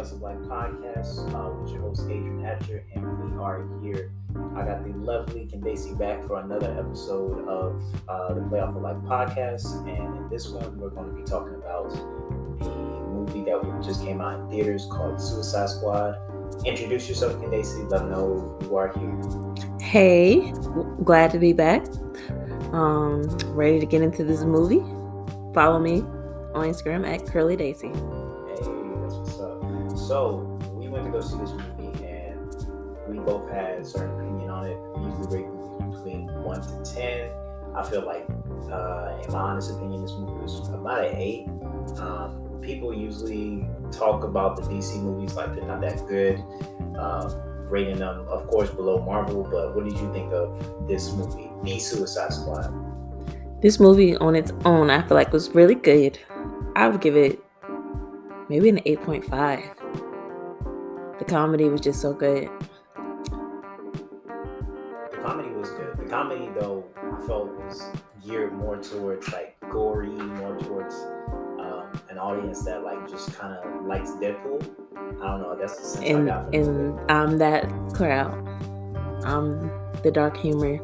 Chaos of Life podcast with your host Adrian Hatcher, and we are here. I got the lovely Candace back for another episode of the Playoff of Life podcast, and in this one, we're going to be talking about the movie that just came out in theaters called Suicide Squad. Introduce yourself, Candace. Let them know you are here. Hey, glad to be back. Ready to get into this movie. Follow me on Instagram at Curly Daisy. Hey, that's what's up. So we went to go see this movie, and we both had a certain opinion on it. We usually rate movies between 1 to 10. I feel like, in my honest opinion, this movie was about an 8. People usually talk about the DC movies like they're not that good, rating them, of course, below Marvel. But what did you think of this movie, The Suicide Squad? This movie on its own, I feel like was really good. I would give it maybe an 8.5. The comedy was just so good. The comedy was good. The comedy, though, I felt was geared more towards like gory, more towards an audience that like just kind of likes Deadpool. I don't know. That's the sense I got from And I'm that crowd. I'm the dark humor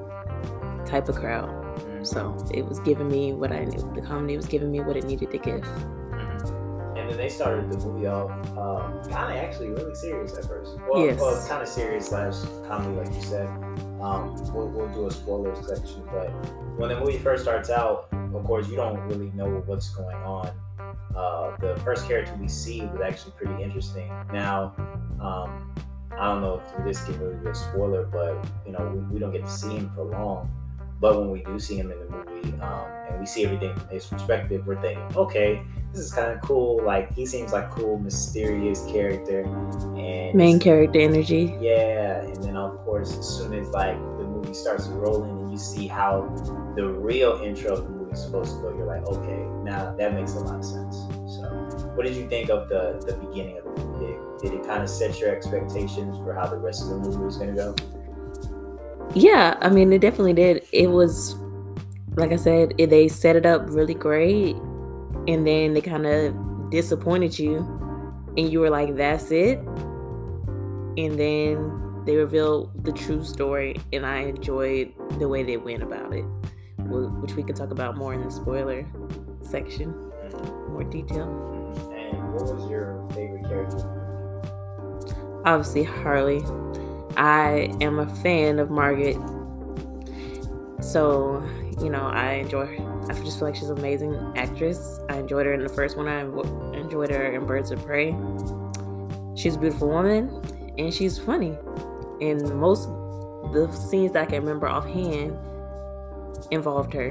type of crowd. Mm-hmm. So it was giving me what I knew. The comedy was giving me what it needed to give. Mm-hmm. And then they started the movie off kind of actually really serious at first. Well, yes. Well, kind of serious / comedy, like you said. We'll do a spoilers section, but when the movie first starts out, of course, you don't really know what's going on. The first character we see was actually pretty interesting. Now, I don't know if this can really be a spoiler, but you know, we don't get to see him for long. But when we do see him in the movie, and we see everything from his perspective, we're thinking, okay, this is kind of cool. Like, he seems like cool, mysterious character, and main character energy. Yeah, and then of course, as soon as like the movie starts rolling and you see how the real intro of the movie is supposed to go, you're like, okay, now that makes a lot of sense. So, what did you think of the beginning of the movie? Did it kind of set your expectations for how the rest of the movie was going to go? Yeah, I mean, it definitely did. It was, like I said, they set it up really great, and then they kind of disappointed you, and you were like, that's it? And then they revealed the true story, and I enjoyed the way they went about it, which we can talk about more in the spoiler section, more detail. And what was your favorite character? Obviously, Harley. I am a fan of Margaret, so you know, I enjoy her. I just feel like she's an amazing actress. I enjoyed her in the first one. I enjoyed her in Birds of Prey. She's a beautiful woman, and she's funny. And most of the scenes that I can remember offhand involved her.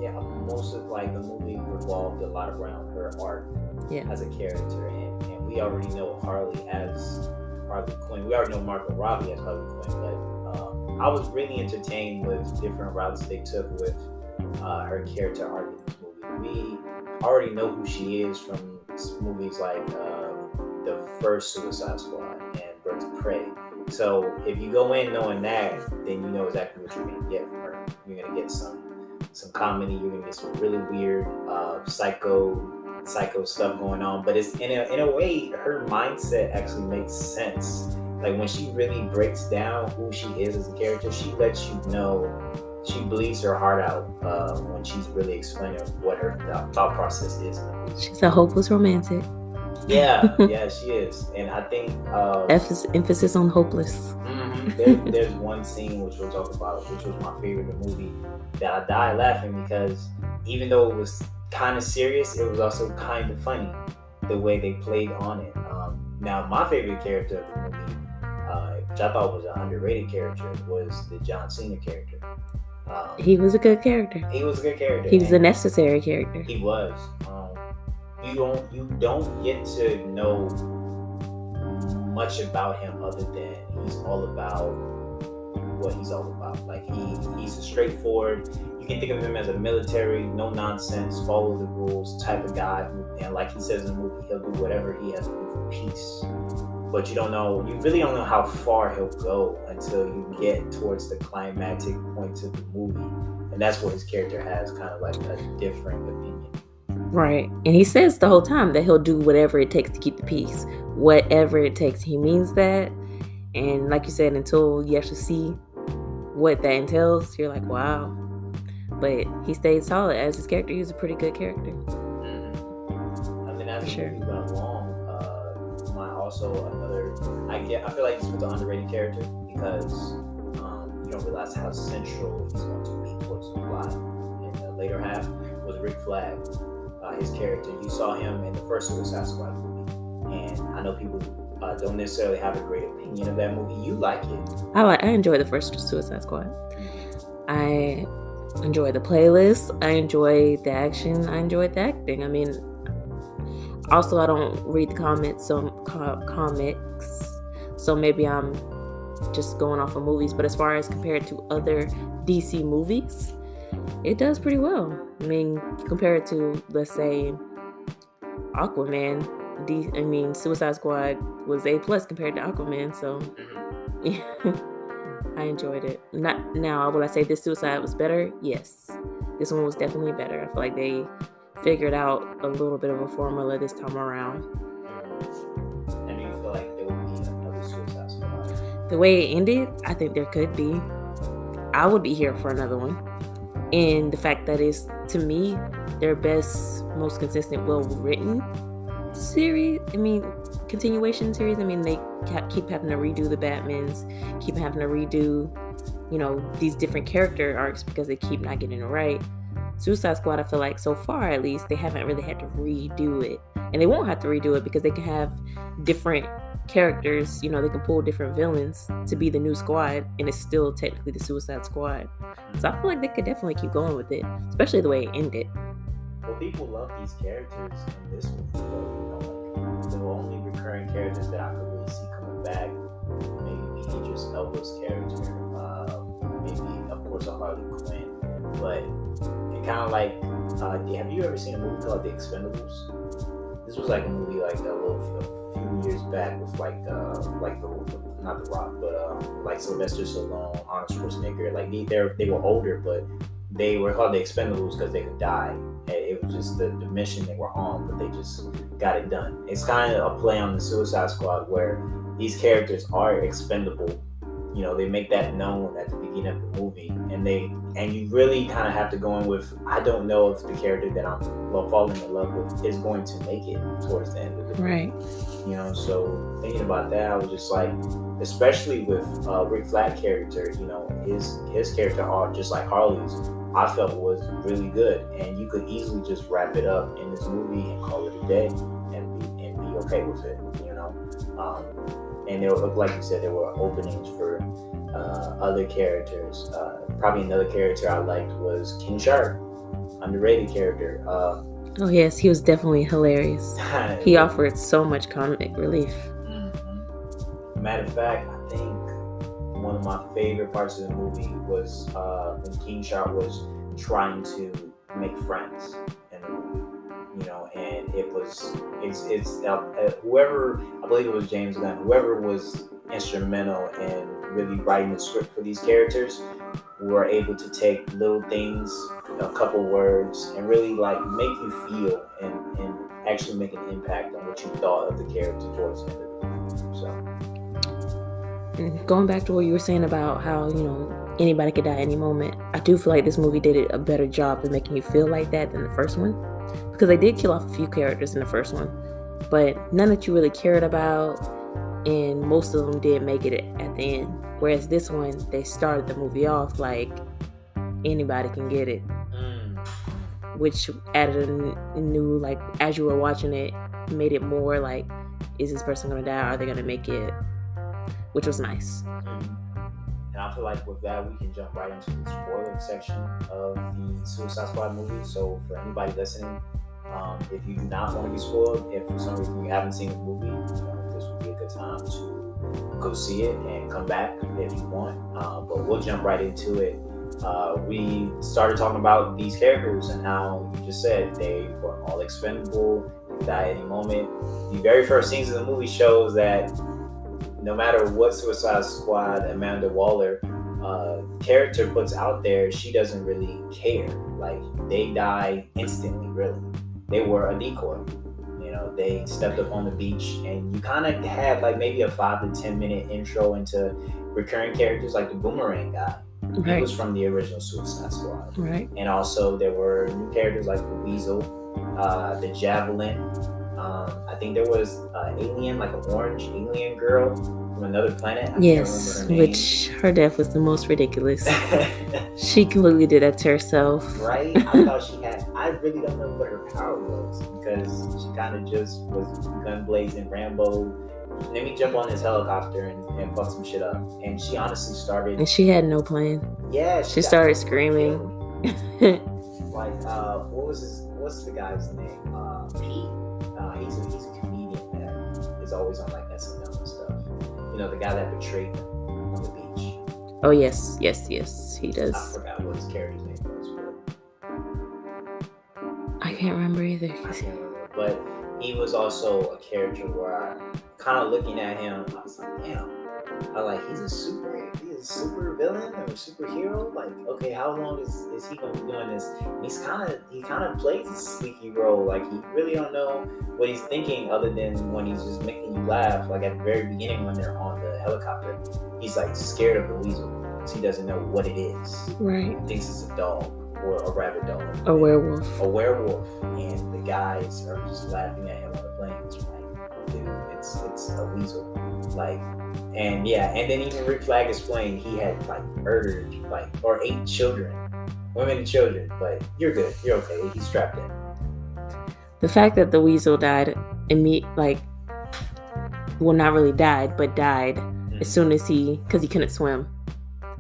Yeah, most of like the movie revolved a lot around her arc as a character, and we already know Harley as Harley Quinn. We already know Margot Robbie as Harley Quinn, but I was really entertained with different routes they took with her character arc in this movie. We already know who she is from movies like the first Suicide Squad and Birds of Prey. So if you go in knowing that, then you know exactly what you're going to get from her. You're going to get some comedy. You're going to get some really weird psycho stuff going on, but it's in a way her mindset actually makes sense. Like when she really breaks down who she is as a character, she lets you know she bleeds her heart out when she's really explaining what her thought process is. She's a hopeless romantic. Yeah, she is, and I think emphasis on hopeless. There's one scene which we'll talk about, which was my favorite in the movie, that I died laughing because even though it was kind of serious, it was also kind of funny the way they played on it. Now, my favorite character of the movie, which I thought was an underrated character, was the John Cena character. He was a good character. He was a good character. He was a necessary character. He was. You don't get to know much about him other than he's all about what he's all about. Like he's a straightforward. You can think of him as a military, no nonsense, follow the rules type of guy. And like he says in the movie, he'll do whatever he has to do for peace. But you really don't know how far he'll go until you get towards the climactic points of the movie. And that's where his character has kind of like a different opinion. Right. And he says the whole time that he'll do whatever it takes to keep the peace. Whatever it takes. He means that. And like you said, until you actually see what that entails, you're like, wow. But he stayed solid as his character. He's a pretty good character. I mean, as the movie went along, I feel like this was an underrated character because you don't realize how central he's going to be towards the plot in the later half was Rick Flag. His character, you saw him in the first Suicide Squad movie, and I know people don't necessarily have a great opinion of that movie. You like it? I enjoy the first Suicide Squad. I enjoy the playlist. I enjoy the action. I enjoy the acting. I mean, also I don't read the comics, so maybe I'm just going off of movies. But as far as compared to other DC movies, it does pretty well. I mean, compared to, let's say, Aquaman, Suicide Squad was A+ compared to Aquaman, so yeah, I enjoyed it. Not now, would I say this Suicide was better? Yes, this one was definitely better. I feel like they figured out a little bit of a formula this time around. And do you feel like there would be another Suicide Squad? The way it ended, I think there could be. I would be here for another one. And the fact that it's, to me, their best, most consistent, well-written series. Continuation series. They keep having to redo the Batmans, keep having to redo, these different character arcs because they keep not getting it right. Suicide Squad, I feel like so far at least, they haven't really had to redo it. And they won't have to redo it because they can have different characters, they can pull different villains to be the new squad, and it's still technically the Suicide Squad. So I feel like they could definitely keep going with it, especially the way it ended. Well, people love these characters in this movie, though. The only recurring characters that I could really see coming back, maybe Idris Elba's character, maybe of course a Harley Quinn, but it kind of like, have you ever seen a movie called The Expendables? This was like a movie like a few years back with not The Rock, but like Sylvester Stallone, Arnold Schwarzenegger. Like they were older, but they were called The Expendables because they could die. It was just the mission they were on, but they just got it done. It's kind of a play on the Suicide Squad where these characters are expendable. They make that known at the beginning of the movie, and you really kind of have to go in with, I don't know if the character that I'm falling in love with is going to make it towards the end of the movie. Right. So thinking about that, I was just like, especially with Rick Flag character, his character arc, just like Harley's, I felt was really good, and you could easily just wrap it up in this movie and call it a day and be okay with it, and there were, like you said, there were openings for other characters. Probably another character I liked was King Shark, underrated character. Oh yes, he was definitely hilarious. He offered so much comic relief. Mm-hmm. Matter of fact, I think one of my favorite parts of the movie was when King Shark was trying to make friends in the movie. And it's whoever, I believe it was James Gunn, whoever was instrumental in really writing the script for these characters, were able to take little things, a couple words, and really like make you feel and actually make an impact on what you thought of the character towards the end of the movie. So, going back to what you were saying about how anybody could die at any moment, I do feel like this movie did a better job of making you feel like that than the first one, because they did kill off a few characters in the first one, but none that you really cared about, and most of them did make it at the end. Whereas this one, they started the movie off like anybody can get it, which added a new, like, as you were watching it, made it more like, is this person gonna die? Are they gonna make it? Which was nice. And I feel like with that, we can jump right into the spoiler section of the Suicide Squad movie. So for anybody listening, if you do not want to be spoiled, if for some reason you haven't seen the movie, this would be a good time to go see it and come back if you want. But we'll jump right into it. We started talking about these characters and how you just said they were all expendable, they could die at any moment. The very first scenes of the movie shows that no matter what Suicide Squad Amanda Waller character puts out there, she doesn't really care. Like, they die instantly, really. they were a decoy. They stepped up on the beach, and you kind of had like maybe a 5 to 10 minute intro into recurring characters like the Boomerang guy. Right. He was from the original Suicide Squad. Right. And also there were new characters like the Weasel, the Javelin. I think there was an alien, like an orange alien girl from another planet. Yes, which her death was the most ridiculous. She completely did that to herself. Right? I thought she had, I really don't know what her power was, because she kind of just was gun blazing Rambo. Let me jump on this helicopter and fuck some shit up. And she honestly started. And she had no plan. Yeah. She started screaming. What's the guy's name? Pete. He's a comedian that is always on like SNL and stuff. The guy that betrayed him on the beach. Oh yes, he does. I forgot what his character's name was. I can't remember either. But he was also a character where I kind of looking at him, I was like, damn. He's a super villain or a superhero. Like, okay, how long is he gonna be doing this? And he kind of plays a sneaky role. Like, he really don't know what he's thinking, other than when he's just making you laugh. Like at the very beginning when they're on the helicopter, he's like scared of the weasel because he doesn't know what it is. Right. He thinks it's a dog or a rabbit dog. A werewolf. A werewolf, and the guys are just laughing at him on the plane. It's like, dude, it's a weasel. Like. And then even Rick Flag explained he had like murdered or 8 children, women and children. But you're good, you're okay. He's strapped in. The fact that the weasel died not really died, but died as soon as because he couldn't swim,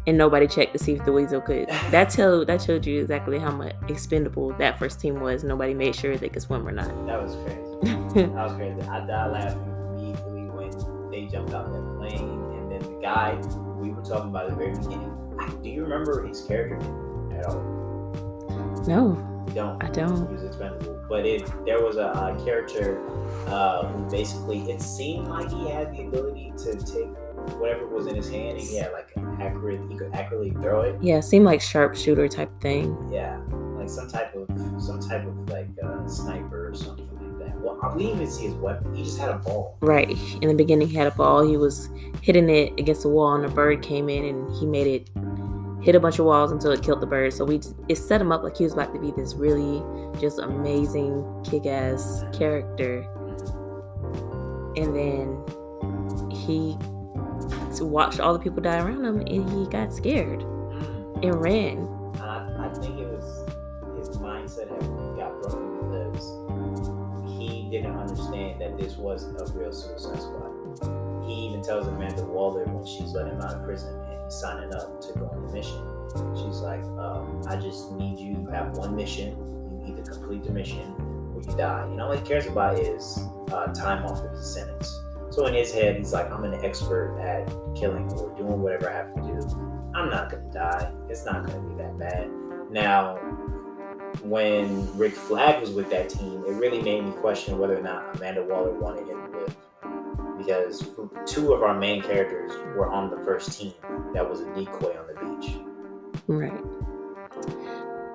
and nobody checked to see if the weasel could. That showed you exactly how much expendable that first team was. Nobody made sure they could swim or not. That was crazy. I died laughing immediately when they jumped out that plane, and then the guy we were talking about at the very beginning. Do you remember his character name at all? No, you don't. I don't. He was expendable, but there was a character who basically, it seemed like he had the ability to take whatever was in his hand, and he had like he could accurately throw it. Yeah, it seemed like sharpshooter type thing. Yeah, like some type of like sniper or something. Well, we didn't even see his weapon. He just had a ball. Right. In the beginning, he had a ball. He was hitting it against the wall, and a bird came in, and he made it hit a bunch of walls until it killed the bird. So it set him up like he was about to be this really just amazing, kick-ass character. And then he watched all the people die around him, and he got scared and ran. I think it was his mindset got broken because he didn't understand that this wasn't a real Suicide Squad. He even tells Amanda Waller when she's letting him out of prison and he's signing up to go on the mission. She's like, I just need you. You have one mission. You either complete the mission or you die. All he cares about is time off of his sentence. So in his head, he's like, I'm an expert at killing or doing whatever I have to do. I'm not going to die. It's not going to be that bad. Now, when Rick Flag was with that team, it really made me question whether or not Amanda Waller wanted him to live. Because 2 of our main characters were on the first team that was a decoy on the beach. Right.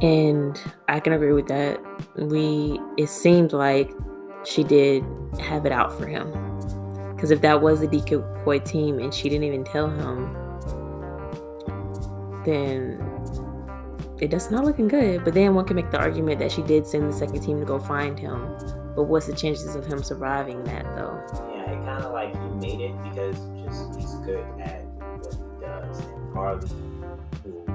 And I can agree with that. It seemed like she did have it out for him. Because if that was the decoy team and she didn't even tell him, then it does not looking good. But then one can make the argument that she did send the second team to go find him. But what's the chances of him surviving that, though? Yeah, it kind of like he made it because he's good at what he does. And Harley, who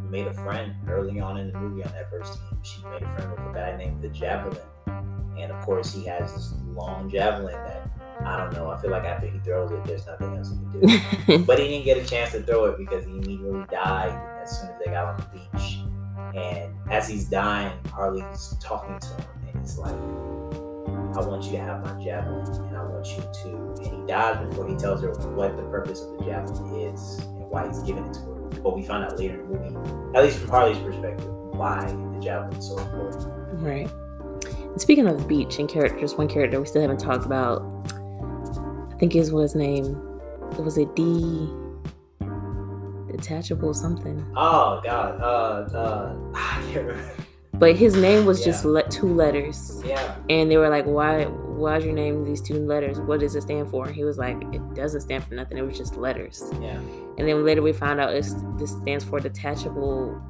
made a friend early on in the movie on that first team, she made a friend with a guy named the Javelin. And of course, he has this long javelin that, I don't know, I feel like after he throws it, there's nothing else he can do. But he didn't get a chance to throw it because he immediately died as soon as they got on the beach. And as he's dying, Harley's talking to him, and he's like, I want you to have my javelin, and I want you to... And he dies before he tells her what the purpose of the javelin is and why he's giving it to her. But we find out later in the movie, at least from Harley's perspective, why the javelin is so important. Right. And speaking of the beach and characters, one character we still haven't talked about, I think is what his name. Was it Detachable something? Oh God, I can't remember. But his name was just 2 letters. Yeah. And they were like, why's your name these 2 letters? What does it stand for? And he was like, it doesn't stand for nothing. It was just letters. Yeah. And then later we found out this stands for detachable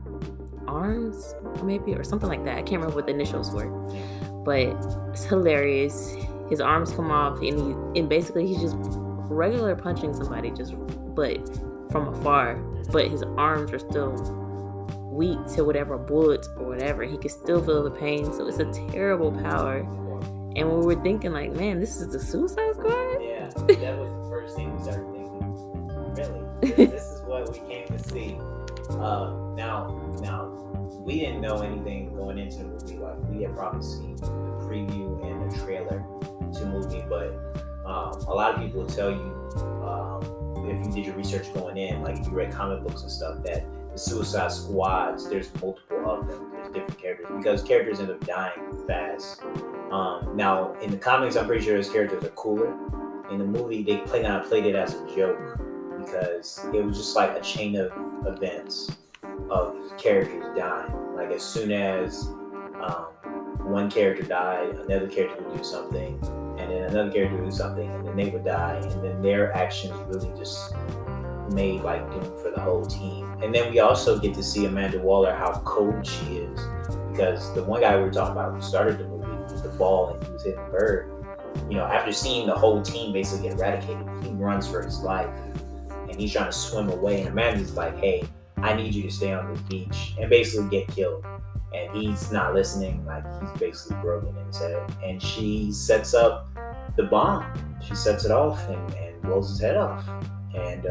arms, maybe, or something like that. I can't remember what the initials were. But it's hilarious. His arms come off, and basically he's just regular punching somebody, but from afar. But his arms are still weak to whatever bullets or whatever. He can still feel the pain. So it's a terrible power. And we were thinking, like, man, this is the Suicide Squad? Yeah, that was the first thing we started thinking. Really? This is what we came to see. Now, we didn't know anything going into the movie. Like, we had probably seen the preview and the trailer to the movie, but a lot of people will tell you, if you did your research going in, like if you read comic books and stuff, that the Suicide Squads, there's multiple of them. There's different characters because characters end up dying fast. Now, in the comics, I'm pretty sure his characters are cooler. In the movie, they played it as a joke because it was just like a chain of events of characters dying. Like as soon as one character died, another character would do something, and then another character would do something, and then they would die, and then their actions really just made like doom for the whole team. And then we also get to see Amanda Waller, how cold she is, because the one guy we were talking about who started the movie with the ball and he was hitting Bird, after seeing the whole team basically get eradicated, he runs for his life and he's trying to swim away, and Amanda's like, hey, I need you to stay on this beach and basically get killed. And he's not listening, like he's basically broken in his head. And she sets up the bomb. She sets it off and blows his head off. And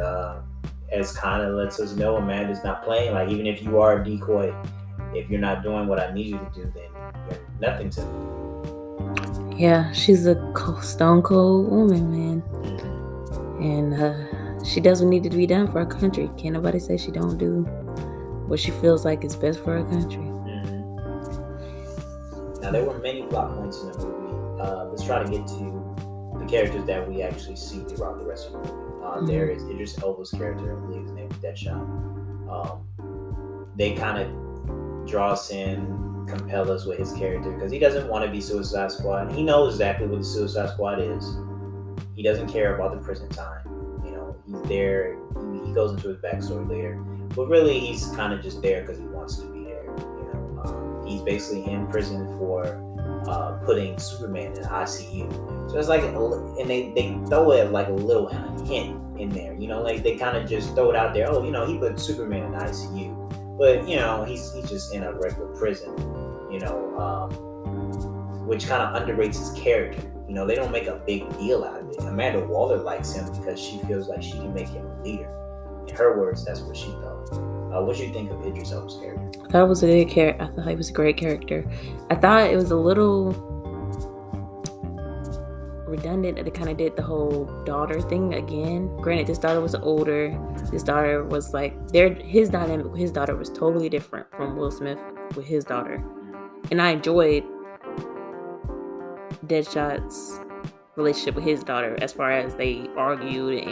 as kind of lets us know Amanda's not playing. Like, even if you are a decoy, if you're not doing what I need you to do, then you're nothing to me. Yeah, she's a stone cold woman, man. And she does what needed to be done for our country. Can't nobody say she don't do what she feels like is best for our country. Now, there were many plot points in the movie. Let's try to get to the characters that we actually see throughout the rest of the movie. There is Idris Elba's character, I believe his name is Deadshot. They kind of draw us in, compel us with his character, because he doesn't want to be Suicide Squad. He knows exactly what the Suicide Squad is. He doesn't care about the prison time. He's there. He goes into his backstory later. But really, he's kind of just there because he wants to be there. He's basically in prison for putting Superman in the ICU. So it's like, and they throw it like a little hint in there. Like they kind of just throw it out there. Oh, he put Superman in the ICU, but he's just in a regular prison. Which kind of underrates his character. They don't make a big deal out of it. Amanda Waller likes him because she feels like she can make him a leader. In her words, that's what she thought. What do you think of Idris Elba's character? I thought it was a good character. I thought he was a great character. I thought it was a little redundant that it kind of did the whole daughter thing again. Granted, this daughter was older. This daughter was like, his dynamic with his daughter was totally different from Will Smith with his daughter. And I enjoyed Deadshot's relationship with his daughter, as far as they argued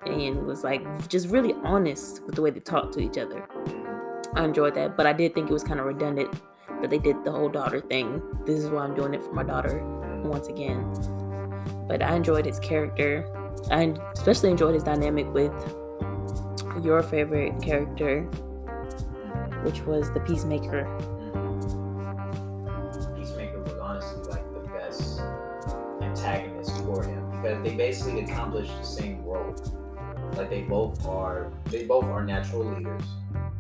and was like just really honest with the way they talked to each other. I enjoyed that, but I did think it was kind of redundant that they did the whole daughter thing. This is why I'm doing it for my daughter once again. But I enjoyed his character. I especially enjoyed his dynamic with your favorite character, which was the Peacemaker. Peacemaker was honestly like the best antagonist for him, because they basically accomplished the same role. Like they both are natural leaders.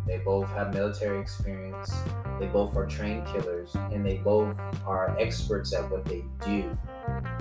They both have military experience. They both are trained killers, and they both are experts at what they do.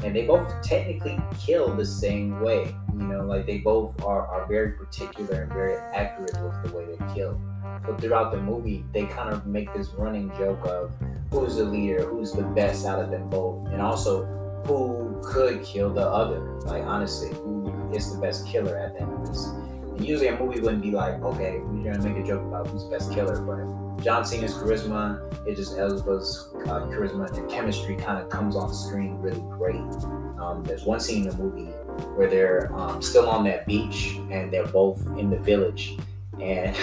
And they both technically kill the same way. Like they both are very particular and very accurate with the way they kill. But throughout the movie, they kind of make this running joke of who's the leader, who's the best out of them both, and also who could kill the other. Like honestly, who is the best killer at the end of this? And usually a movie wouldn't be like, okay, we're gonna make a joke about who's the best killer, but John Cena's charisma, Idris Elba's charisma and chemistry kind of comes on screen really great. There's one scene in the movie where they're still on that beach and they're both in the village, and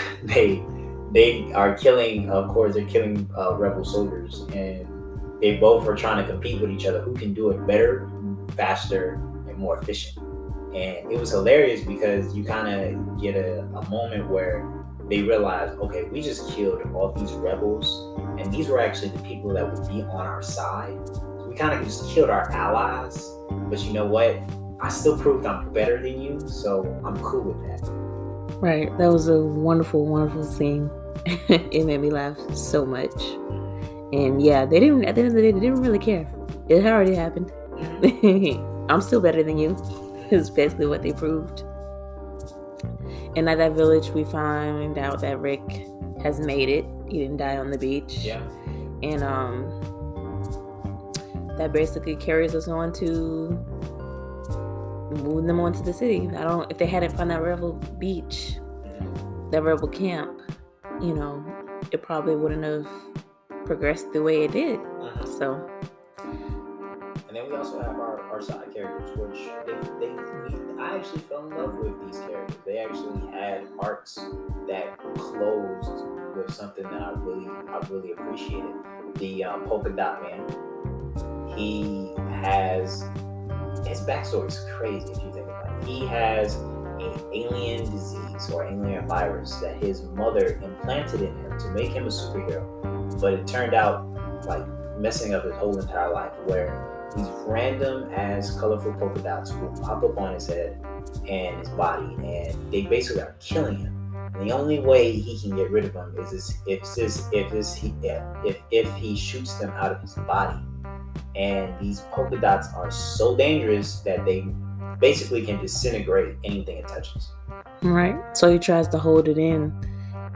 they are killing. Of course, they're killing rebel soldiers, and they both are trying to compete with each other. Who can do it better, faster, and more efficient? And it was hilarious because you kind of get a moment where they realize, okay, we just killed all these rebels, and these were actually the people that would be on our side. So we kind of just killed our allies, but you know what? I still proved I'm better than you, so I'm cool with that. Right. That was a wonderful, wonderful scene. It made me laugh so much. And yeah, they didn't, at the end of the day, they didn't really care. It had already happened. I'm still better than you. Is basically what they proved. And at that village, we find out that Rick has made it. He didn't die on the beach. Yeah. And that basically carries us on to moving them on to the city. If they hadn't found that rebel beach, that rebel camp, it probably wouldn't have progressed the way it did. So. And then we also have our side characters, which I actually fell in love with these characters. They actually had arcs that closed with something that I really appreciated. The Polka Dot Man. He has, his backstory is crazy if you think about it. He has an alien disease or alien virus that his mother implanted in him to make him a superhero, but it turned out like messing up his whole entire life, where these random as colorful polka dots will pop up on his head and his body, and they basically are killing him. And the only way he can get rid of them is if he shoots them out of his body. And these polka dots are so dangerous that they basically can disintegrate anything it touches. Right. So he tries to hold it in,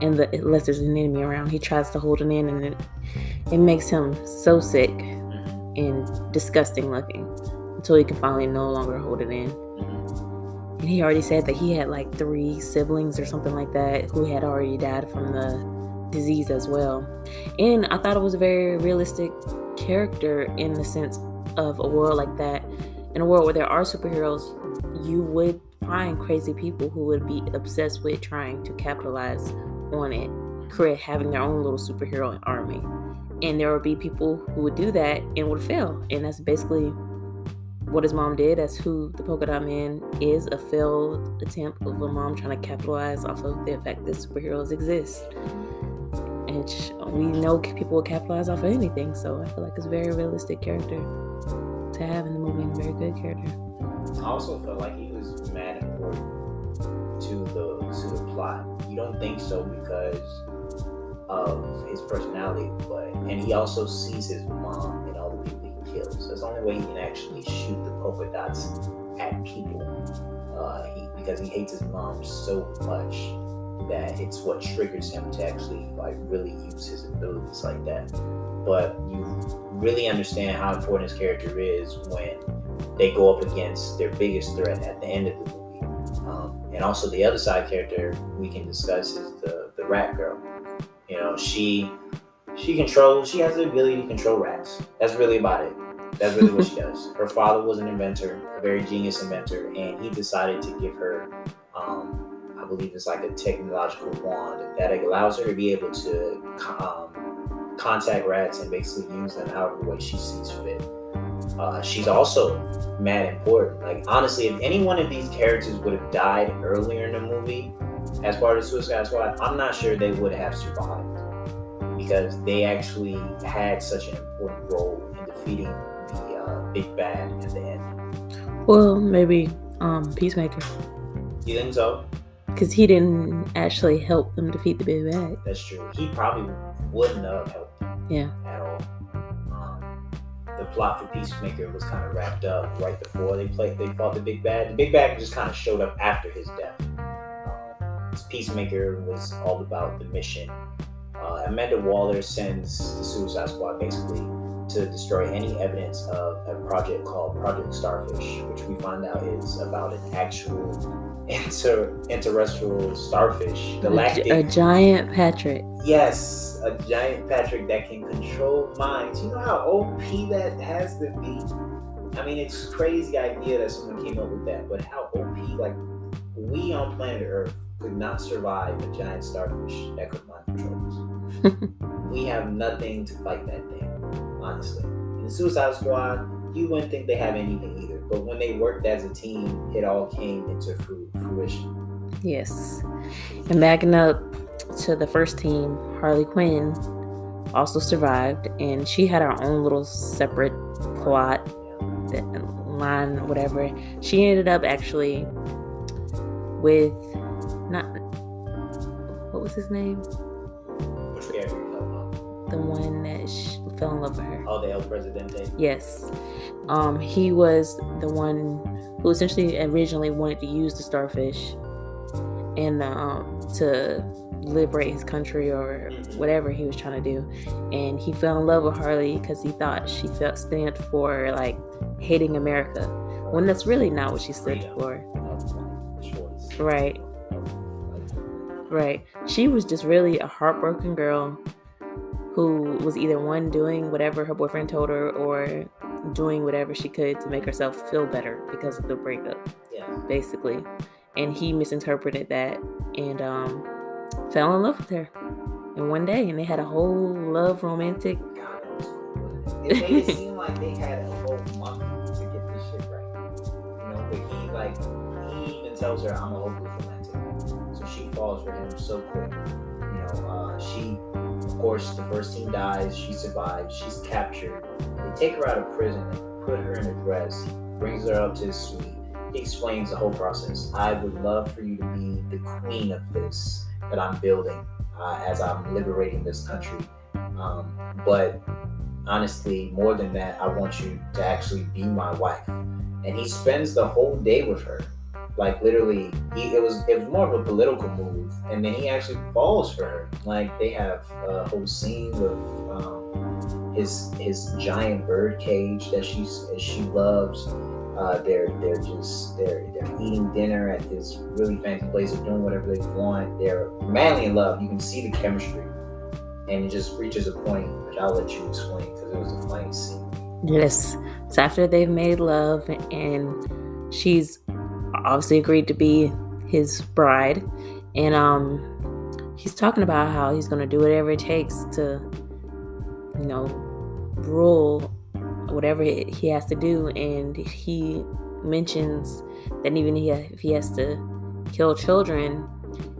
and unless there's an enemy around, he tries to hold it in, and it makes him so sick and disgusting looking until he can finally no longer hold it in. And he already said that he had like 3 siblings or something like that who had already died from the disease as well. And I thought it was a very realistic character in the sense of a world like that. In a world where there are superheroes, you would find crazy people who would be obsessed with trying to capitalize on it, having their own little superhero army. And there would be people who would do that and would fail. And that's basically what his mom did. That's who the Polka Dot Man is, a failed attempt of a mom trying to capitalize off of the fact that superheroes exist. And we know people will capitalize off of anything. So I feel like it's a very realistic character to have in the movie, and a very good character. I also felt like he was mad important to the plot. You don't think so because of his personality, and he also sees his mom and all the people he kills. That's the only way he can actually shoot the polka dots at people. Because he hates his mom so much that it's what triggers him to actually like really use his abilities like that. But you really understand how important his character is when they go up against their biggest threat at the end of the movie. And also the other side character we can discuss is the rat girl. She has the ability to control rats. That's really about it. That's really what she does. Her father was an inventor, a very genius inventor, and he decided to give her, I believe it's like a technological wand that allows her to be able to contact rats and basically use them however way she sees fit. She's also mad important. Like, honestly, if any one of these characters would have died earlier in the movie as part of the Suicide Squad, I'm not sure they would have survived, because they actually had such an important role in defeating the big bad at the end. Well, maybe Peacemaker. You think so? Because he didn't actually help them defeat the big bad. That's true. He probably wouldn't have helped them at all. The plot for Peacemaker was kind of wrapped up right before they fought the big bad. The big bad just kind of showed up after his death. Peacemaker was all about the mission. Amanda Waller sends the Suicide Squad basically to destroy any evidence of a project called Project Starfish, which we find out is about an actual interterrestrial starfish, galactic. A giant Patrick. Yes, a giant Patrick that can control minds. You know how OP that has to be? I mean, it's a crazy idea that someone came up with that, but how OP, like, we on planet Earth could not survive a giant starfish that could mind controls. We have nothing to fight that thing, honestly. In the Suicide Squad, you wouldn't think they have anything either. But when they worked as a team, it all came into fruition. Yes. And backing up to the first team, Harley Quinn also survived, and she had her own little separate plot, line, or whatever. She ended up actually with what was his name? Which character? The one that fell in love with her. Oh, the El Presidente? Yes. He was the one who essentially originally wanted to use the starfish and to liberate his country or whatever he was trying to do. And he fell in love with Harley because he thought she stood for like hating America, when that's really not what she stood for. Right. She was just really a heartbroken girl who was either one, doing whatever her boyfriend told her, or doing whatever she could to make herself feel better because of the breakup, basically. And he misinterpreted that and fell in love with her in one day, and they had a whole love romantic. God, that was cool. It made it seem like they had a whole month to get this shit right. But he even tells her, "I'm a hopeless romantic," so she falls for him so quick. She, of course, the first team dies. She survives. She's captured. They take her out of prison and put her in a dress. Brings her up to his suite. He explains the whole process. I would love for you to be the queen of this that I'm building as I'm liberating this country. But honestly, more than that, I want you to actually be my wife. And he spends the whole day with her. Like literally, it was more of a political move, and then he actually falls for her. Like they have a whole scene with his giant bird cage that she loves. They're eating dinner at this really fancy place. They're doing whatever they want. They're madly in love. You can see the chemistry, and it just reaches a point which I'll let you explain because it was a funny scene. Yes. So after they've made love, and she's obviously agreed to be his bride, and he's talking about how he's going to do whatever it takes to, rule whatever he has to do. And he mentions that even if he has to kill children,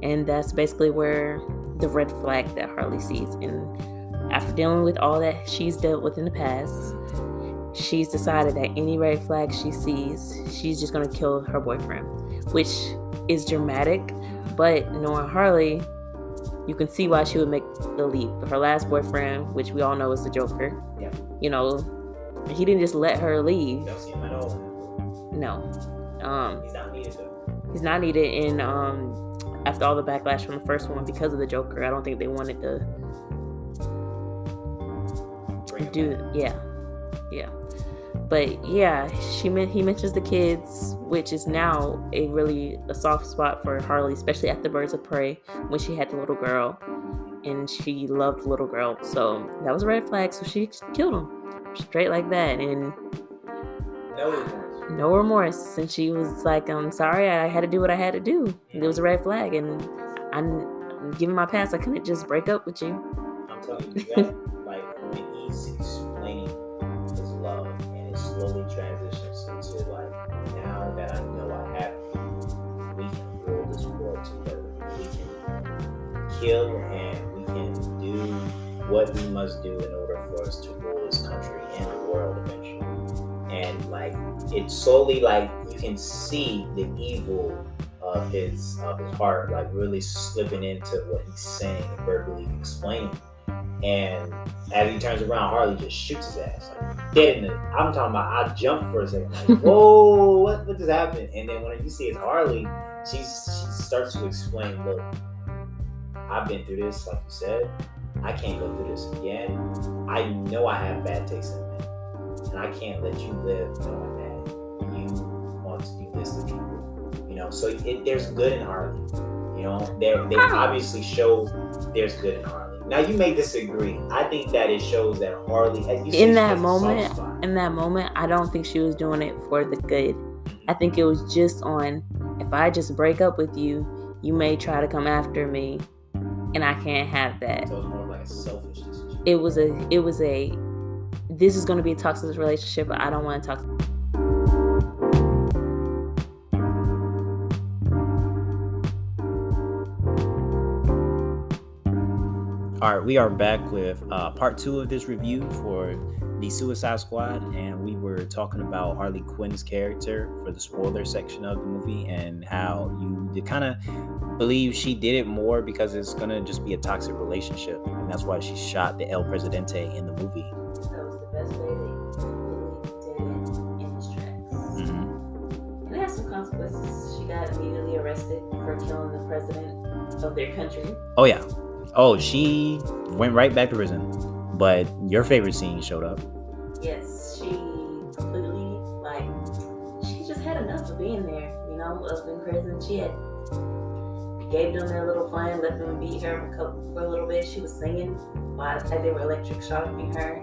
and that's basically where the red flag that Harley sees. And after dealing with all that she's dealt with in the past, she's decided that any red flag she sees, she's just going to kill her boyfriend, which is dramatic. But knowing Harley, you can see why she would make the leap. Her last boyfriend, which we all know is the Joker, he didn't just let her leave. Don't see him at all. No. He's not needed though. He's not needed. And after all the backlash from the first one because of the Joker, I don't think they wanted to do. Yeah. But yeah, he mentions the kids, which is now a soft spot for Harley, especially after Birds of Prey, when she had the little girl, and she loved the little girl. So that was a red flag. So she killed him straight like that, and no remorse. And she was like, "I'm sorry, I had to do what I had to do. It was a red flag, and I'm giving my pass. I couldn't just break up with you." I'm telling you, when he's explaining his love, and it slowly transitions into now that I know I have you, we can rule this world together. We can kill, and we can do what we must do in order for us to rule this country and the world eventually. And it's slowly you can see the evil of his heart really slipping into what he's saying and verbally explaining. And as he turns around, Harley just shoots his ass dead in the. I'm talking about. I jumped for a second. Whoa, what just happened? And then when you see it's Harley, she starts to explain. Look, I've been through this, like you said. I can't go through this again. I know I have bad taste in men, and I can't let you live knowing that you want to do this to people. So there's good in Harley. They obviously show there's good in Harley. Now you may disagree. I think that it shows that Harley, in that moment, I don't think she was doing it for the good. I think it was just on, if I just break up with you, you may try to come after me, and I can't have that. So it was more like a selfish decision. It was a this is going to be a toxic relationship, but I don't want to talk. All right, we are back with part 2 of this review for the Suicide Squad, and we were talking about Harley Quinn's character for the spoiler section of the movie, and how you kind of believe she did it more because it's gonna just be a toxic relationship, and that's why she shot the El Presidente in the movie. That was the best way they did it in his tracks. Mm-hmm. And it has some consequences. She got immediately arrested for killing the president of their country. Oh yeah. Oh, she went right back to prison. But your favorite scene showed up. Yes, she completely, she just had enough of being there, of in prison. She had gave them their little fun, let them beat her for a little bit. She was singing while they were electric shocking her.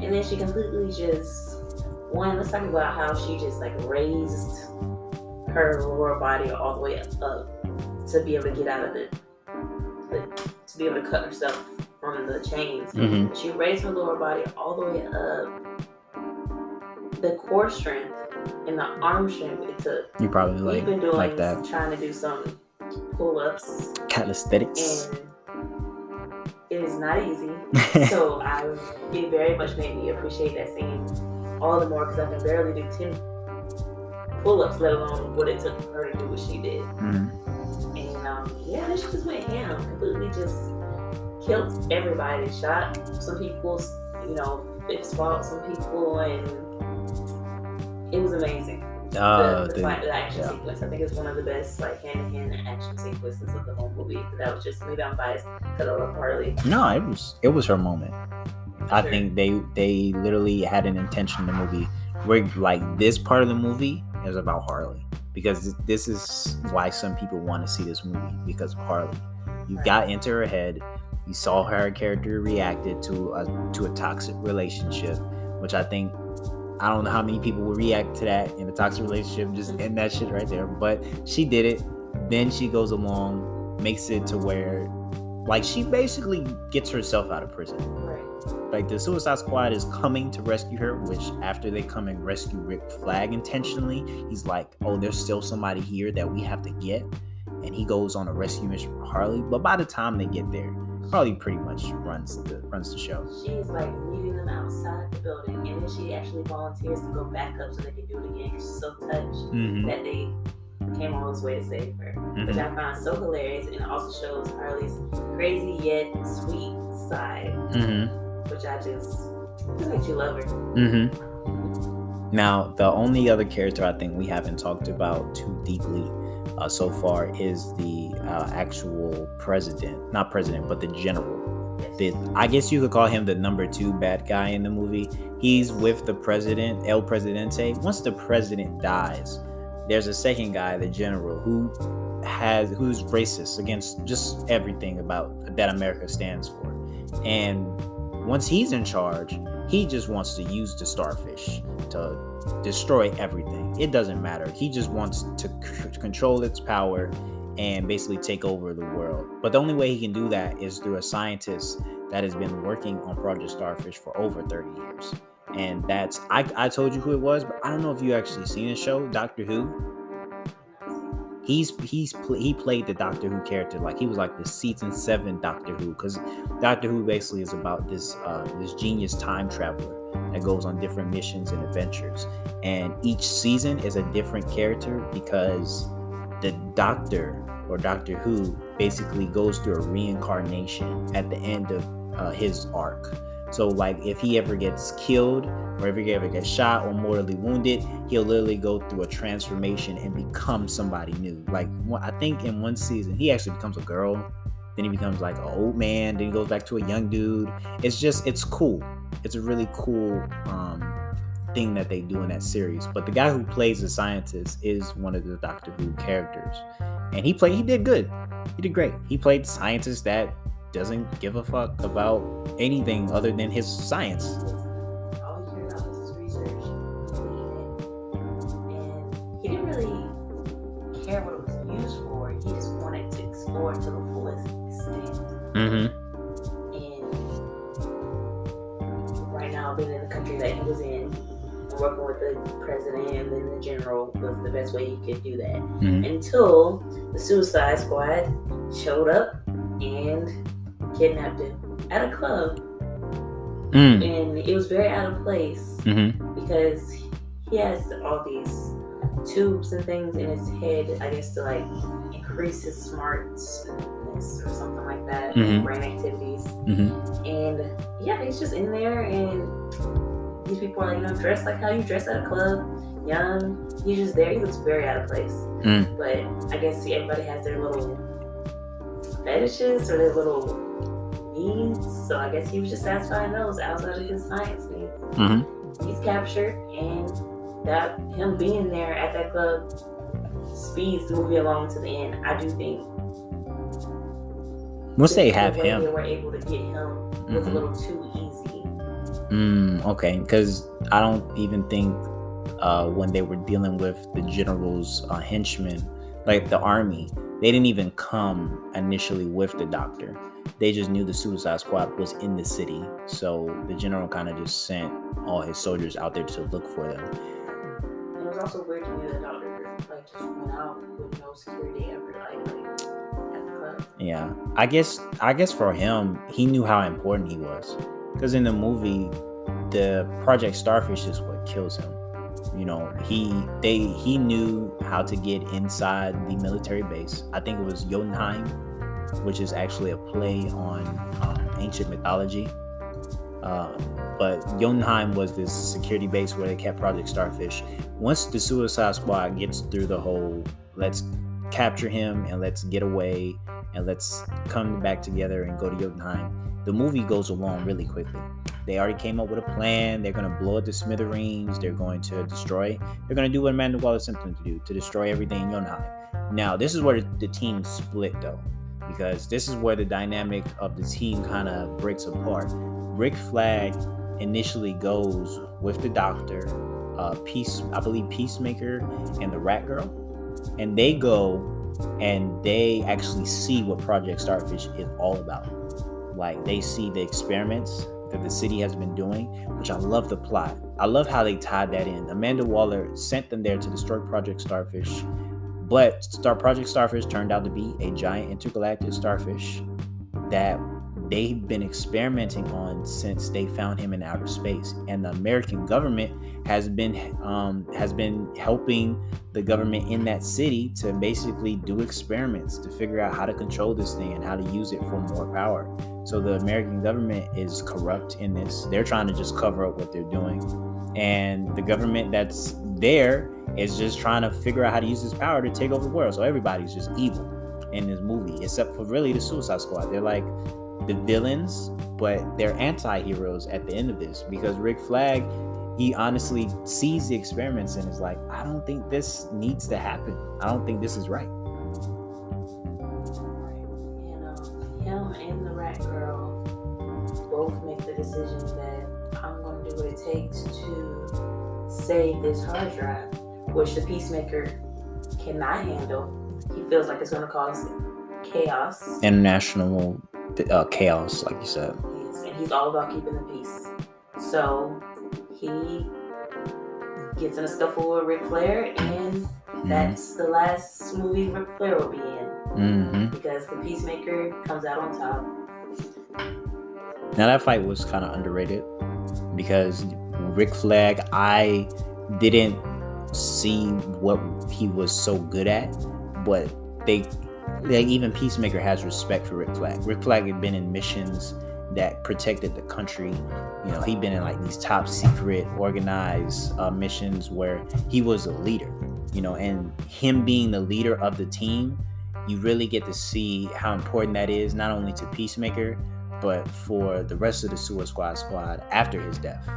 And then she completely let's talk about how she just raised her lower body all the way up to be able to get out of to be able to cut herself from the chains. Mm-hmm. She raised her lower body all the way up. The core strength and the arm strength it took. You probably we've been doing like that. Trying to do some pull-ups. Calisthenics. And it is not easy. So it very much made me appreciate that scene all the more because I can barely do 10 pull-ups, let alone what it took for her to do what she did. Mm-hmm. And then she just went ham, completely just killed everybody, shot some people, fist fought some people, and it was amazing. The action sequence, I think, is one of the best hand-to-hand action sequences of the whole movie. That was just, maybe I'm biased because I love Harley. No, it was her moment. I think they literally had an intention in the movie where this part of the movie is about Harley. Because this is why some people want to see this movie, because of Harley. You got into her head, you saw how her character reacted to a toxic relationship, which I think, I don't know how many people would react to that in a toxic relationship, just end that shit right there. But she did it. Then she goes along, makes it to where, she basically gets herself out of prison. Right. The Suicide Squad is coming to rescue her, which after they come and rescue Rick Flag intentionally, he's like, oh, there's still somebody here that we have to get. And he goes on a rescue mission for Harley. But by the time they get there, Harley pretty much runs the show. She's meeting them outside the building, and then she actually volunteers to go back up so they can do it again because she's so touched that they came all this way to save her, which I found so hilarious, and it also shows Harley's crazy yet sweet side, which I just makes you love her. Now, the only other character I think we haven't talked about too deeply so far is the actual president, not president, but the general. I guess you could call him the number 2 bad guy in the movie. He's with the president, El Presidente. Once the president dies, there's a second guy, the general, who's racist against just everything about that America stands for. And once he's in charge, he just wants to use the starfish to destroy everything. It doesn't matter. He just wants to control its power and basically take over the world. But the only way he can do that is through a scientist that has been working on Project Starfish for over 30 years. And that's, I told you who it was, but I don't know if you actually seen the show, Doctor Who. He played the Doctor Who character, he was the season 7 Doctor Who, because Doctor Who basically is about this genius time traveler that goes on different missions and adventures, and each season is a different character because the Doctor or Doctor Who basically goes through a reincarnation at the end of his arc. So if he ever gets killed or if he ever gets shot or mortally wounded, he'll literally go through a transformation and become somebody new. I think in one season, he actually becomes a girl. Then he becomes an old man. Then he goes back to a young dude. It's cool. It's a really cool thing that they do in that series. But the guy who plays the scientist is one of the Doctor Who characters. And he did good. He did great. He played the scientist that doesn't give a fuck about anything other than his science. All he cared about was his research, and he didn't really care what it was used for. He just wanted to And right now, being in the country that he was in, and working with the president and then the general was the best way he could do that. Until the Suicide Squad showed up and kidnapped him at a club. And it was very out of place because he has all these tubes and things in his head, I guess, to like increase his smartness or something like that, brain activities. And yeah, he's just in there, and these people are like, dressed like how you dress at a club, young. He's just there. He looks very out of place. But I guess everybody has their little fetishes or their little needs. So I guess he was just satisfying those outside of his science needs. He's captured, and that him being there at that club speeds the movie along to the end. I do think once they have him, they were able to get him was a little too easy. Okay, because I don't even think when they were dealing with the general's henchmen, like the army, they didn't even come initially with the doctor. They just knew the Suicide Squad was in the city, so the general kind of just sent all his soldiers out there to look for them. It was also weird to me that the doctor like just went out with no security ever, like at the club. Yeah, I guess for him, he knew how important he was, because in the movie, the Project Starfish is what kills him. He knew how to get inside the military base. I think it was Jotunheim, which is actually a play on ancient mythology. But Jotunheim was this security base where they kept Project Starfish. Once the Suicide Squad gets through the whole, let's capture him and let's get away and let's come back together and go to Jotunheim, the movie goes along really quickly. They already came up with a plan. They're going to blow up the smithereens. They're going to destroy. They're going to do what Amanda Waller sent them to do, to destroy everything in Jotunheim. Now, this is where the team split, though, because this is where the dynamic of the team kind of breaks apart. Rick Flag initially goes with the doctor, Peacemaker, and the Rat Girl, and they go and they actually see what Project Starfish is all about. Like, they see the experiments that the city has been doing, which I love the plot. I love how they tied that in. Amanda Waller sent them there to destroy Project Starfish, but Project Starfish turned out to be a giant intergalactic starfish that they've been experimenting on since they found him in outer space. And the American government has been helping the government in that city to basically do experiments to figure out how to control this thing and how to use it for more power. So the American government is corrupt in this. They're trying to just cover up what they're doing. And the government that's there is just trying to figure out how to use this power to take over the world. So everybody's just evil in this movie, except for really the Suicide Squad. They're like the villains, but they're anti-heroes at the end of this, because Rick Flag, he honestly sees the experiments and is like, I don't think this needs to happen. I don't think this is right. Him and the Rat Girl both make the decision that I'm going to do what it takes to save this hard drive, which the Peacemaker cannot handle. He feels like it's going to cause chaos. International chaos, like you said. Yes, and he's all about keeping the peace. So he gets in a scuffle with Ric Flair, and that's the last movie Ric Flair will be in. Because the Peacemaker comes out on top. Now that fight was kind of underrated, because Rick Flag, I didn't see what he was so good at, but even Peacemaker has respect for Rick Flag. Rick Flag had been in missions that protected the country. He'd been in like these top secret organized missions where he was a leader, and him being the leader of the team, you really get to see how important that is, not only to Peacemaker, but for the rest of the Suicide Squad after his death.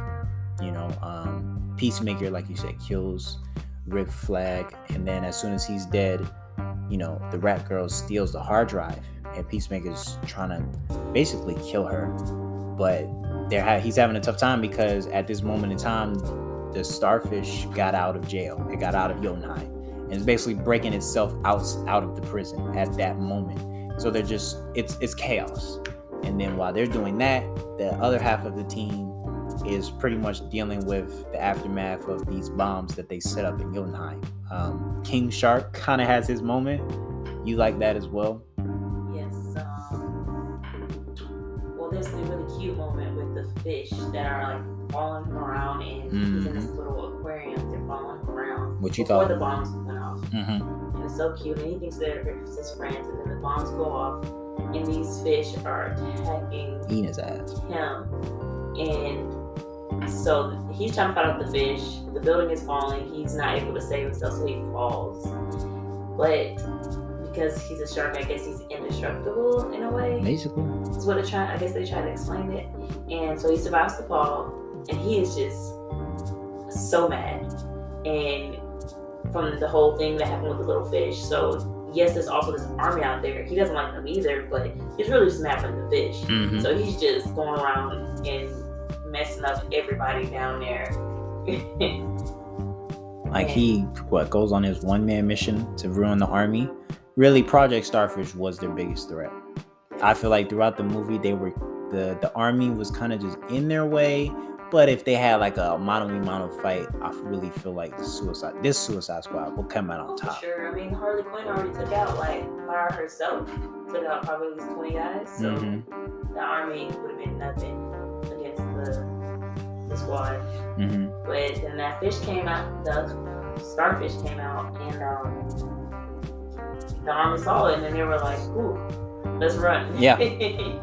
Peacemaker, like you said, kills Rick Flag, and then as soon as he's dead, the Rat Girl steals the hard drive, and Peacemaker's trying to basically kill her. But he's having a tough time, because at this moment in time, the Starfish got out of jail. It got out of Jotunheim, and it's basically breaking itself out of the prison at that moment. So they're just, it's chaos. And then while they're doing that, the other half of the team is pretty much dealing with the aftermath of these bombs that they set up in Jotunheim. King Shark kind of has his moment. You like that as well? Yes. Well, there's the really cute moment with the fish that are like falling around, and he's in this little aquarium. They're falling around. What you before thought? The bombs went off. And it's so cute. And he thinks they're his friends, and then the bombs go off, and these fish are attacking Eating his ass. him. And so he's trying to fight out the fish. The building is falling. He's not able to save himself, so he falls. But because he's a shark, I guess he's indestructible in a way. Basically. That's what I guess they try to explain it. And so he survives the fall, and he is just so mad. And from the whole thing that happened with the little fish. So yes, there's also this army out there. He doesn't like them either, but he's really just mad from the fish. So he's just going around and messing up everybody down there. Like he goes on his one-man mission to ruin the army. Really, Project Starfish was their biggest threat. I feel like throughout the movie, they were the army was kind of just in their way. But if they had like a mano fight, I really feel like this Suicide Squad will come out on top. For sure. I mean, Harley Quinn already took out, like, by herself, took out probably at least 20 guys. So the army would have been nothing against the squad. But then that fish came out, the starfish came out, and the army saw it, and then they were like, ooh, let's run. Yeah.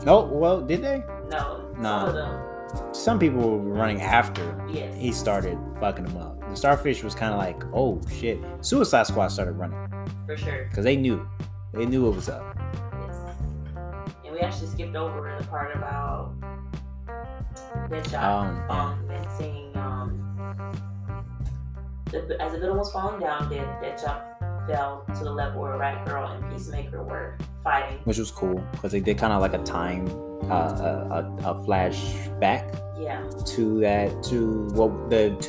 Oh, well, did they? No. Some of them. Some people were running after Yes. he started fucking them up. The starfish was kind of like, oh shit. Suicide Squad started running. For sure. Because they knew it was up. Yes. And we actually skipped over the part about Deadshot and seeing as the building was falling down, Deadshot fell to the level where Batgirl and Peacemaker were fighting, which was cool because they did kind of like a time a flashback to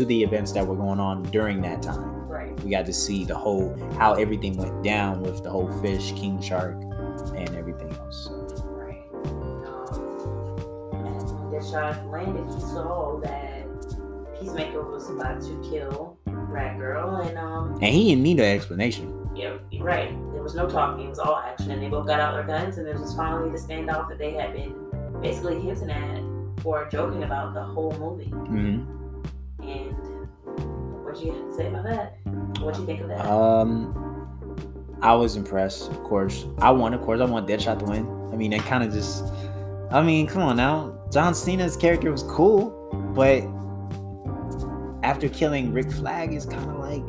the events that were going on during that time. Right. We got to see how everything went down with the whole fish, King Shark, and everything else. Right. And when Deadshot landed, he saw that Peacemaker was about to kill Batgirl, and he didn't need an explanation. Yeah, right. There was no talking. It was all action. And they both got out their guns, and there was finally the standoff that they had been basically hinting at or joking about the whole movie. And what you have to say about that? What you think of that? I was impressed. Of course, I want Deadshot to win. I mean, it kind of just. I mean, come on now. John Cena's character was cool, but after killing Rick Flag, it's kind of like,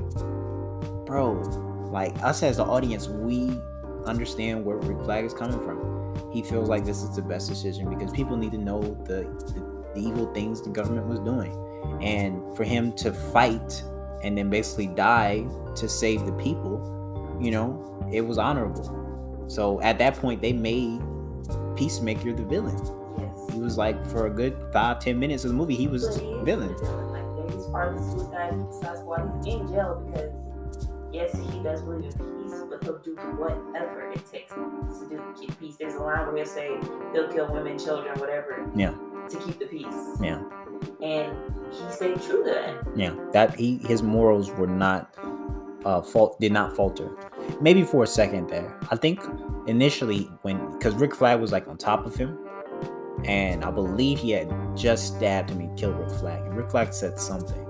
bro. Like, us as the audience, we understand where Rick Flag is coming from. He feels like this is the best decision because people need to know the evil things the government was doing. And for him to fight and then basically die to save the people, it was honorable. So at that point, they made Peacemaker the villain. Yes. He was like, for a good 5-10 minutes of the movie, he was villain. Like, he's part of the Suicide Squad. He's in jail because yes, he does believe in peace, but he'll do whatever it takes to keep peace. There's a line where he'll say he'll kill women, children, whatever, to keep the peace. Yeah. And he stayed true to that. Yeah. That his morals were not did not falter. Maybe for a second there. I think initially because Rick Flag was like on top of him, and I believe he had just stabbed him and killed Rick Flag. And Rick Flag said something.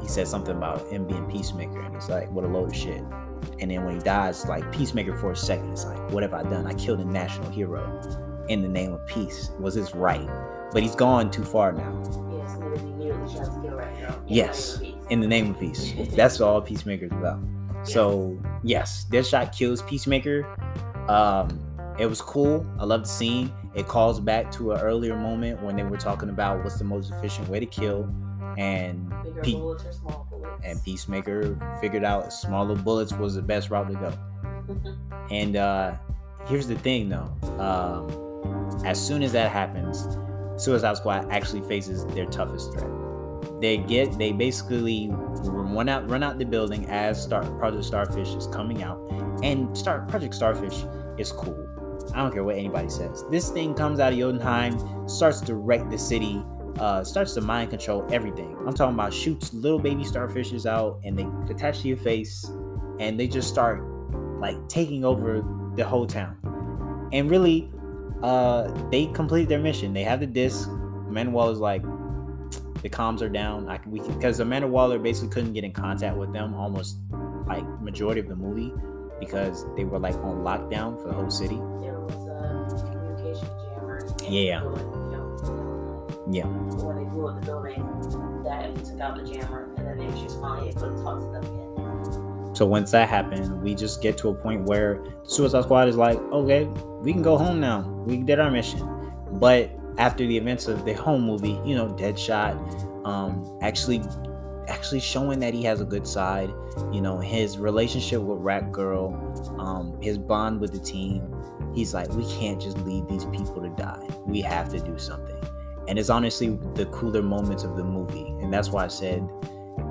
He said something about him being Peacemaker, and he's like, what a load of shit. And then when he dies, like, Peacemaker for a second, it's like, what have I done? I killed a national hero in the name of peace. Was this right? But he's gone too far now. Yes, and then he immediately tries to kill right now. Yes, in the name of peace. That's all Peacemaker's about. Yes. So, yes, Deadshot kills Peacemaker. It was cool. I love the scene. It calls back to an earlier moment when they were talking about what's the most efficient way to kill. And bullets or small bullets. And Peacemaker figured out smaller bullets was the best route to go. And here's the thing, though. As soon as that happens, Suicide Squad actually faces their toughest threat. They basically run out the building as Project Starfish is coming out, and Project Starfish is cool. I don't care what anybody says. This thing comes out of Jotunheim, starts to wreck the city, starts to mind control everything. I'm talking about shoots little baby starfishes out, and they attach to your face, and they just start like taking over the whole town. And really, they complete their mission. They have the disc. Amanda Waller's like, the comms are down. Because Amanda Waller basically couldn't get in contact with them almost like majority of the movie because they were like on lockdown for the whole city. There was a communication jammer. Yeah. Yeah. When they blew up the building, that took out the jammer, and then they was just finally able to talk to them again. So once that happened, we just get to a point where the Suicide Squad is like, okay, we can go home now. We did our mission. But after the events of the home movie, you know, Deadshot, actually showing that he has a good side, you know, his relationship with Rat Girl, his bond with the team. He's like, we can't just leave these people to die. We have to do something. And it's honestly the cooler moments of the movie. And that's why I said,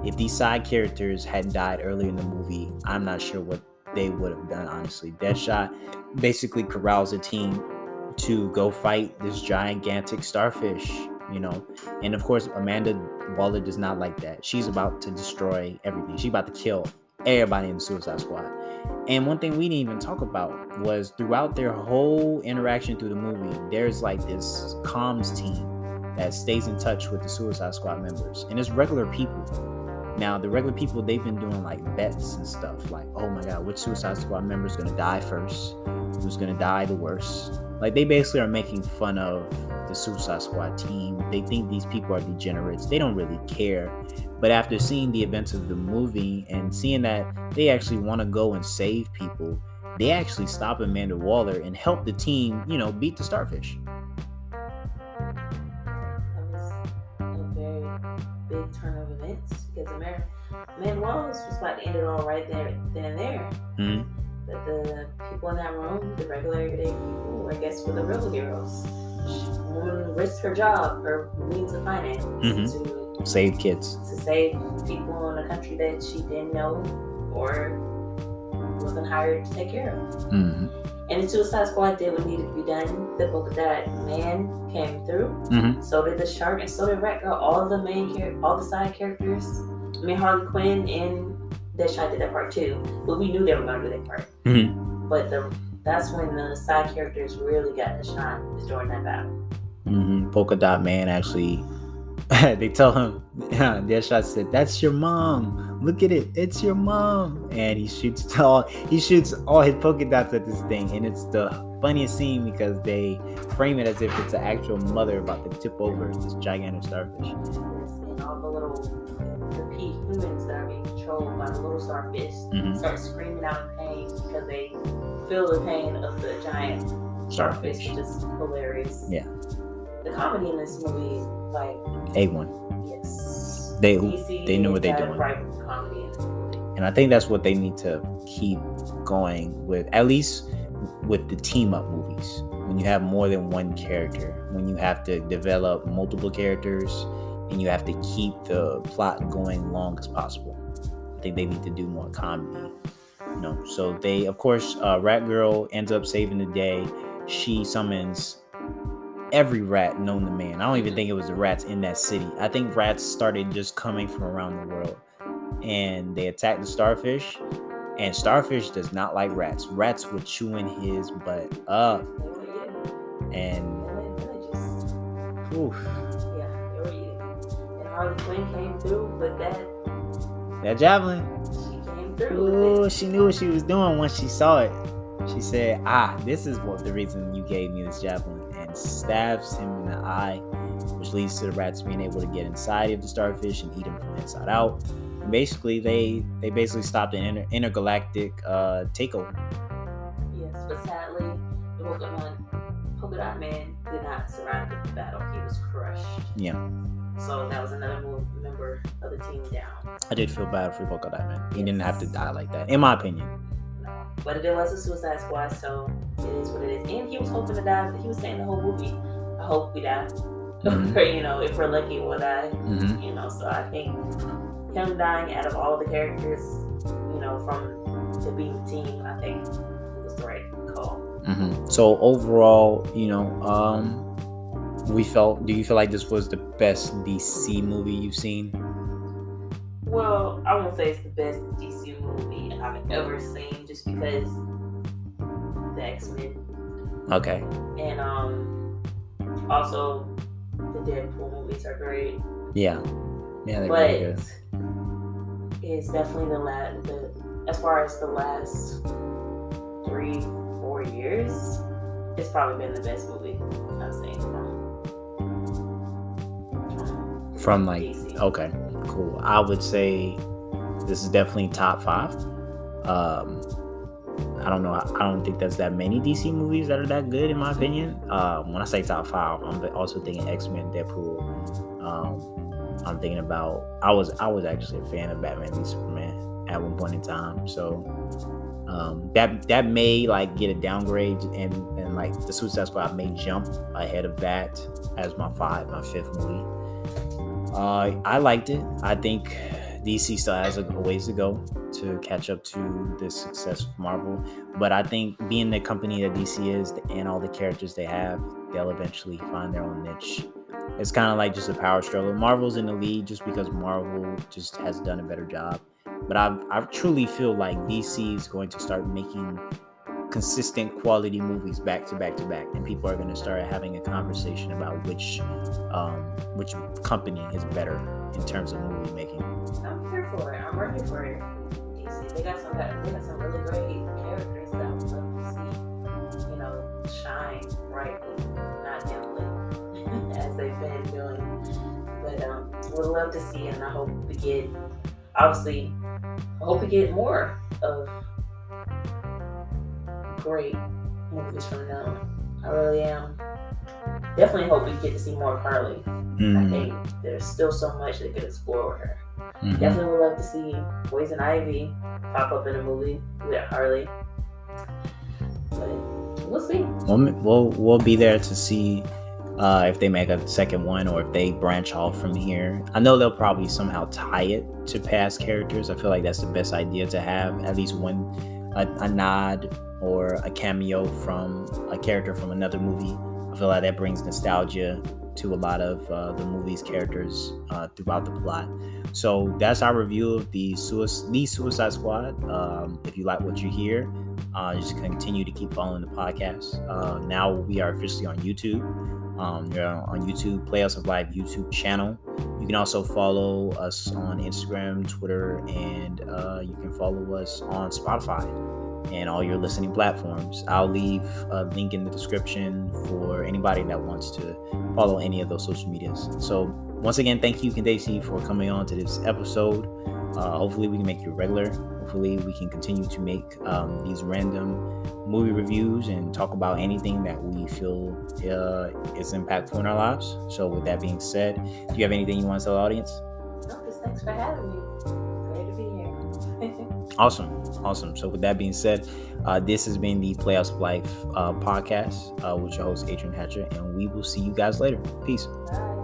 if these side characters had died earlier in the movie, I'm not sure what they would have done, honestly. Deadshot basically corrals a team to go fight this gigantic starfish, you know. And of course, Amanda Waller does not like that. She's about to destroy everything. She's about to kill everybody in the Suicide Squad. And one thing we didn't even talk about was throughout their whole interaction through the movie, there's like this comms team that stays in touch with the Suicide Squad members. And it's regular people. Now, the regular people, they've been doing like bets and stuff. Like, oh my God, which Suicide Squad member is going to die first? Who's going to die the worst? Like, they basically are making fun of the Suicide Squad team. They think these people are degenerates. They don't really care. But after seeing the events of the movie and seeing that they actually want to go and save people, they actually stop Amanda Waller and help the team, you know, beat the starfish. That was a very big turn of events because Amanda Waller was about to end it all right there, then and there. Mm-hmm. But the people in that room, the regular everyday people, I guess, were the real heroes. She woman risked her job, her means of finance, to save kids, to save people in a country that she didn't know or wasn't hired to take care of. Mm-hmm. And the Suicide Squad did what needed to be done. The Polka Dot Man came through. Mm-hmm. So did the Shark, and so did Rat Girl. All the side characters. I mean, Harley Quinn and Deadshot did that part too, but we knew they were going to do that part. Mm-hmm. But that's when the side characters really got to shine, was during that battle. Mm-hmm. Polka Dot Man actually, they tell him, Deadshot said, "That's your mom. Look at it. It's your mom." And he shoots all his polka dots at this thing, and it's the funniest scene because they frame it as if it's an actual mother about to tip over this gigantic starfish. And all the little humans that are being controlled by the little starfish start screaming out in pain because they feel the pain of the giant starfish. Just hilarious. Yeah. The comedy in this movie, like A1. Yes. They knew what they're doing. Right comedy in this movie. And I think that's what they need to keep going with, at least with the team up movies. When you have more than one character, when you have to develop multiple characters, and you have to keep the plot going long as possible. I think they need to do more comedy, you know. So they, of course, Rat Girl ends up saving the day. She summons every rat known to man. I don't even think it was the rats in that city. I think rats started just coming from around the world, and they attacked the starfish. And starfish does not like rats. Rats were chewing his butt up, and oof. Harley Quinn came through with that javelin. She came through. Ooh, she knew what she was doing once she saw it. She said, this is what the reason you gave me this javelin, and stabs him in the eye, which leads to the rats being able to get inside of the starfish and eat him from inside out. And basically, they stopped an intergalactic takeover. Yes, but sadly, the Polka Dot Man did not survive the battle. He was crushed. Yeah. So that was another member of the team down. I did feel bad for Polka Dot Man. He didn't have to die like that, in my opinion. No, but it was a Suicide Squad, so it is what it is. And he was hoping to die. He was saying the whole movie, I hope we die. Mm-hmm. Or, you know, if we're lucky, we'll die. Mm-hmm. You know, so I think him dying out of all the characters, you know, from the being team, I think it was the right call. Mm-hmm. So overall, do you feel like this was the best DC movie you've seen? Well, I won't say it's the best DC movie I've ever seen, just because the X-Men. Okay. And also the Deadpool movies are great. Yeah, they're but really good. It's definitely as far as the last 3-4 years, it's probably been the best movie I've seen from like DC. Okay, cool. I would say this is definitely top 5. I don't know. I don't think there's that many DC movies that are that good, in my opinion. When I say top 5, I'm also thinking X-Men, Deadpool. I'm thinking about. I was actually a fan of Batman v Superman at one point in time. So that may like get a downgrade, and like the Suicide Squad may jump ahead of that as my 5th movie. I liked it. I think DC still has a ways to go to catch up to the success of Marvel, but I think being the company that DC is and all the characters they have, they'll eventually find their own niche. It's kind of like just a power struggle. Marvel's in the lead just because Marvel just has done a better job, but I truly feel like DC is going to start making consistent quality movies back to back, and people are going to start having a conversation about which company is better in terms of movie making. I'm here for it. I'm ready for it. DC, they got some really great characters that I would love to see, shine brightly, not dimly, as they've been doing. But would love to see it, and I hope we get more of great movies from them. I really am. Definitely hope we get to see more of Harley. Mm-hmm. I think there's still so much they could explore with her. Mm-hmm. Definitely would love to see Poison Ivy pop up in a movie with Harley. But we'll see. We'll be there to see if they make a second one or if they branch off from here. I know they'll probably somehow tie it to past characters. I feel like that's the best idea to have at least a nod or a cameo from a character from another movie. I feel like that brings nostalgia to a lot of the movie's characters throughout the plot. So that's our review of the Suicide Squad. If you like what you hear, just continue to keep following the podcast. Now we are officially on YouTube. We're on YouTube, Playhouse of Life YouTube channel. You can also follow us on Instagram, Twitter, and you can follow us on Spotify and all your listening platforms. I'll leave a link in the description for anybody that wants to follow any of those social medias. So once again, thank you, Candace, for coming on to this episode. Hopefully we can make you regular. Hopefully we can continue to make these random movie reviews and talk about anything that we feel is impactful in our lives. So with that being said, do you have anything you want to tell the audience? No, just thanks for having me. Great to be here. Awesome. So with that being said, this has been the Playhouse of Life podcast with your host, Adrian Hatcher, and we will see you guys later. Peace. Bye.